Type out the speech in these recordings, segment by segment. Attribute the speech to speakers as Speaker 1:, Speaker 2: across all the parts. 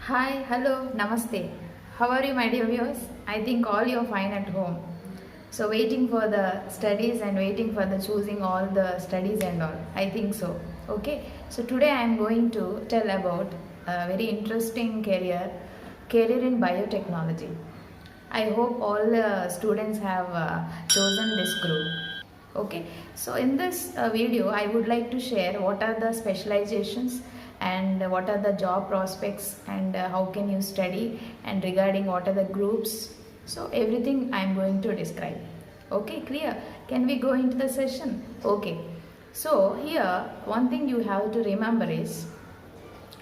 Speaker 1: Hi, hello, namaste. How are you, my dear viewers? I think all you're fine at home. So, waiting for the studies and waiting for the choosing all the studies and all. I think so. Okay. So, today I am going to tell about a very interesting career in biotechnology. I hope all the students have chosen this group. Okay, so in this video, I would like to share what are the specializations and what are the job prospects and how can you study and regarding what are the groups. So everything I am going to describe. Okay, clear? Can we go into the session? Okay. So here, one thing you have to remember is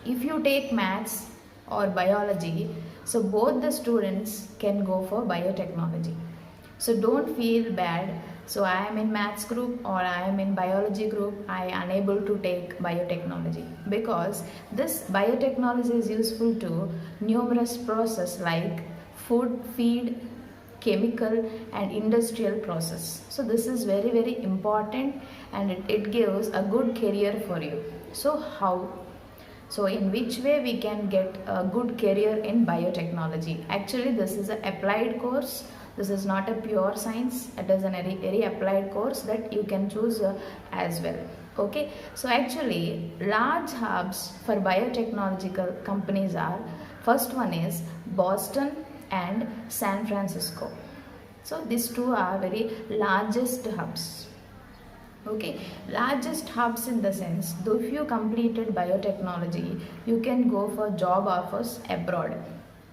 Speaker 1: if you take maths or biology, so both the students can go for biotechnology. So don't feel bad. So I am in maths group or I am in biology group, I am unable to take biotechnology because this biotechnology is useful to numerous process like food, feed, chemical and industrial process. So this is very important and it gives a good career for you. So how? So in which way we can get a good career in biotechnology? Actually this is an applied course. This is not a pure science. It is a very applied course that you can choose as well. Okay. So actually large hubs for biotechnological companies are, first one is Boston and San Francisco. So these two are very largest hubs. Okay, largest hubs in the sense, though if you completed biotechnology, you can go for job offers abroad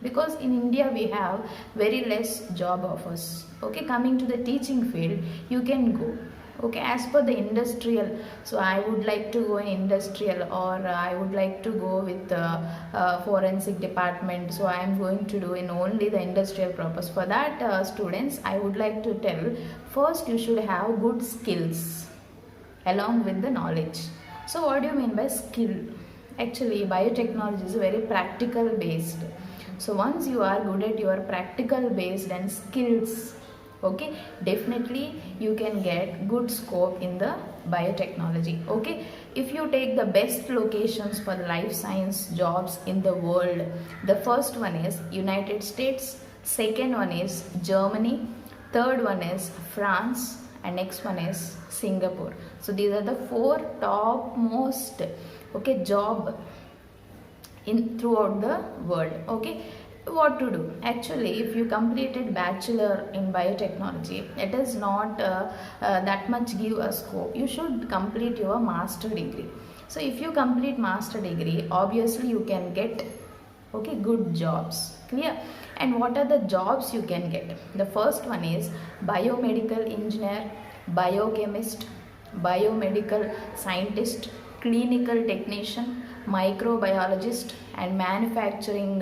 Speaker 1: because in India we have very less job offers. Okay, coming to the teaching field, you can go. Okay, as per the industrial, so I would like to go in industrial or I would like to go with forensic department, so I am going to do in only the industrial purpose. For that students, I would like to tell, first you should have good skills along with the knowledge. So what do you mean by skill? Actually biotechnology is very practical based. So once you are good at your practical based and skills, okay, definitely you can get good scope in the biotechnology. Okay, if you take the best locations for the life science jobs in the world, the first one is United States, second one is Germany, third one is France, and next one is Singapore. So these are the four top most, okay, job in throughout the world. Okay, what to do? Actually if you completed bachelor in biotechnology, it is not that much give a scope. You should complete your master degree. So if you complete master degree, obviously you can get, okay, good jobs. Clear? And what are the jobs you can get? The first one is biomedical engineer, biochemist, biomedical scientist, clinical technician, microbiologist and manufacturing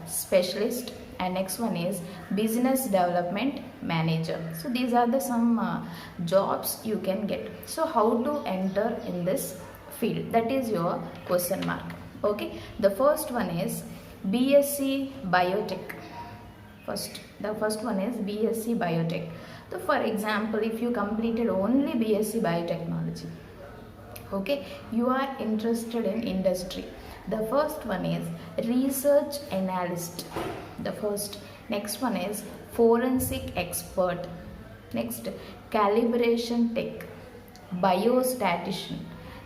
Speaker 1: specialist, and next one is business development manager. So these are the some jobs you can get. So how to enter in this field? That is your question mark. Okay, the first one is BSc Biotech. The first one is BSc Biotech. So for example, if you completed only BSc Biotechnology, okay, you are interested in industry, the first one is research analyst. The first, next one is forensic expert, next calibration tech, biostatistician,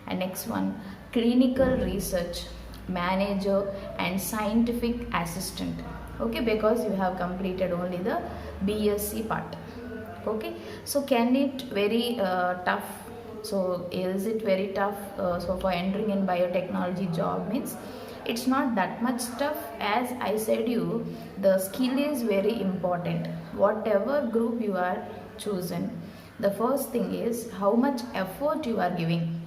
Speaker 1: and next one clinical research manager and scientific assistant. Okay, because you have completed only the BSc part. Okay, so can it very tough? So is it very tough? So for entering in biotechnology job means it's not that much tough. As I said you, the skill is very important. Whatever group you are chosen, the first thing is how much effort you are giving.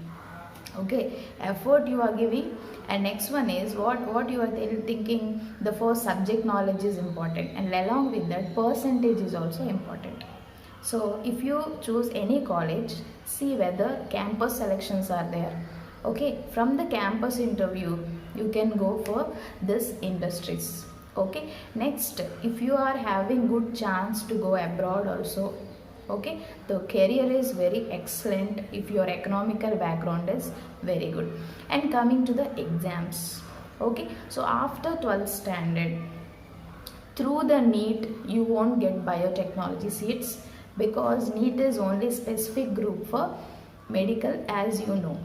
Speaker 1: Okay, effort you are giving, and next one is what you are thinking. The first subject knowledge is important, and along with that percentage is also important. So if you choose any college, see whether campus selections are there. Okay, from the campus interview you can go for this industries. Okay, next, if you are having good chance to go abroad also, okay, the career is very excellent if your economical background is very good. And coming to the exams, Okay, so after 12th standard, through the NEET you won't get biotechnology seats, because NEET is only specific group for medical, as you know.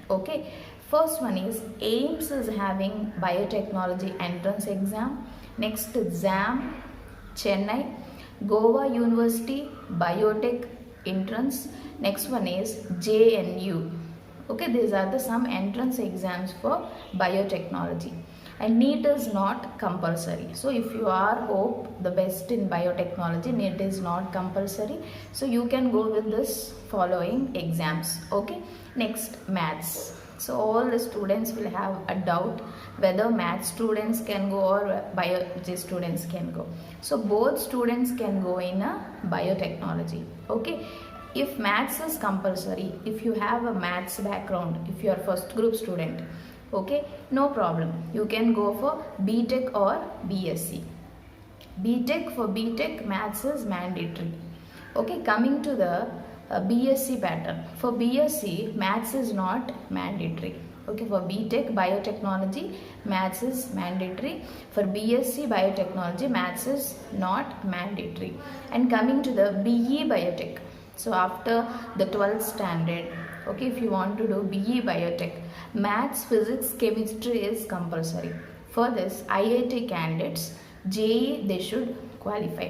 Speaker 1: Okay, first one is AIMS is having biotechnology entrance exam. Next, JAM Chennai, Goa University Biotech entrance. Next one is JNU. Okay, these are the some entrance exams for biotechnology, and NEET is not compulsory. So if you are hope the best in biotechnology, NEET is not compulsory, so you can go with this following exams. Okay, next, maths. So all the students will have a doubt whether math students can go or biology students can go. So both students can go in a biotechnology. Okay, if maths is compulsory, if you have a maths background, if you are first group student, okay, no problem, you can go for BTech or BSc. BTech, for BTech maths is mandatory. Okay, coming to the BSc pattern. For BSc, maths is not mandatory. Okay, for BTech biotechnology, maths is mandatory. For BSc biotechnology, maths is not mandatory. And coming to the BE biotech, so after the 12th standard, okay, if you want to do BE biotech, maths, physics, chemistry is compulsory. For this, IIT candidates, JEE, they should qualify.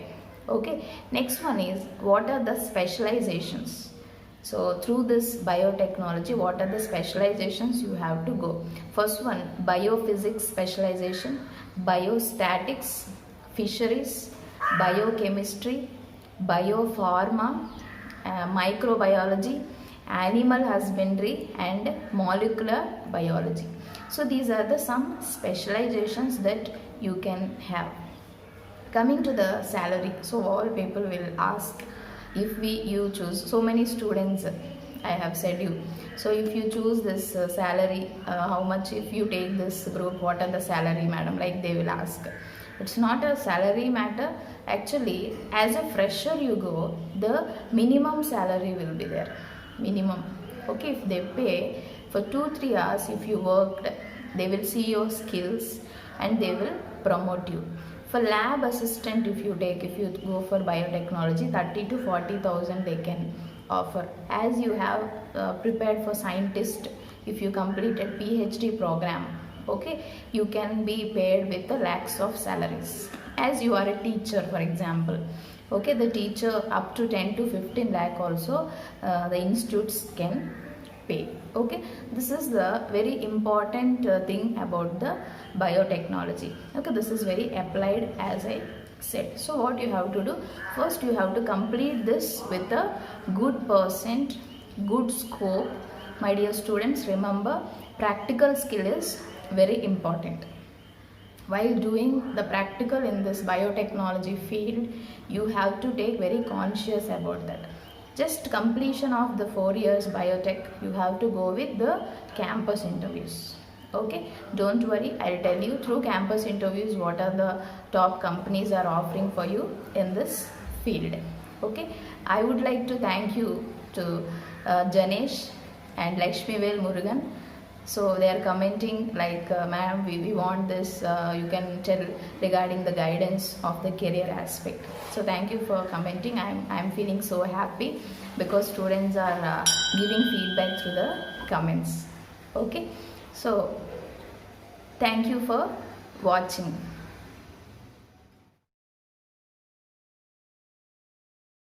Speaker 1: Okay, next one is what are the specializations. So through this biotechnology, what are the specializations you have to go? First one, biophysics specialization, biostatics, fisheries, biochemistry, biopharma, microbiology, animal husbandry, and molecular biology. So these are the some specializations that you can have. Coming to the salary, so all people will ask, if you choose, so many students I have said you, so if you choose this salary, how much, if you take this group, what are the salary, madam, like they will ask. It's not a salary matter. Actually, as a fresher you go, the minimum salary will be there, minimum. Okay, if they pay for 2-3 hours, if you worked, they will see your skills and they will promote you. For lab assistant, if you go for biotechnology, 30 to 40,000 they can offer. As you have prepared for scientist, if you completed PhD program, okay, you can be paid with the lakhs of salaries. As you are a teacher, for example, okay, the teacher up to 10 to 15 lakh also the institutes can pay. Okay, this is the very important thing about the biotechnology. Okay, this is very applied, as I said. So what you have to do, first you have to complete this with a good percent, good scope. My dear students, remember, practical skill is very important. While doing the practical in this biotechnology field, you have to take very conscious about that. Just completion of the 4 years biotech, you have to go with the campus interviews. Okay, don't worry, I'll tell you through campus interviews what are the top companies are offering for you in this field. Okay, I would like to thank you to Janesh and Lakshmivel Murugan. So they are commenting like, ma'am, we want this, you can tell regarding the guidance of the career aspect. So thank you for commenting. I'm feeling so happy because students are giving feedback through the comments. Okay, so thank you for watching.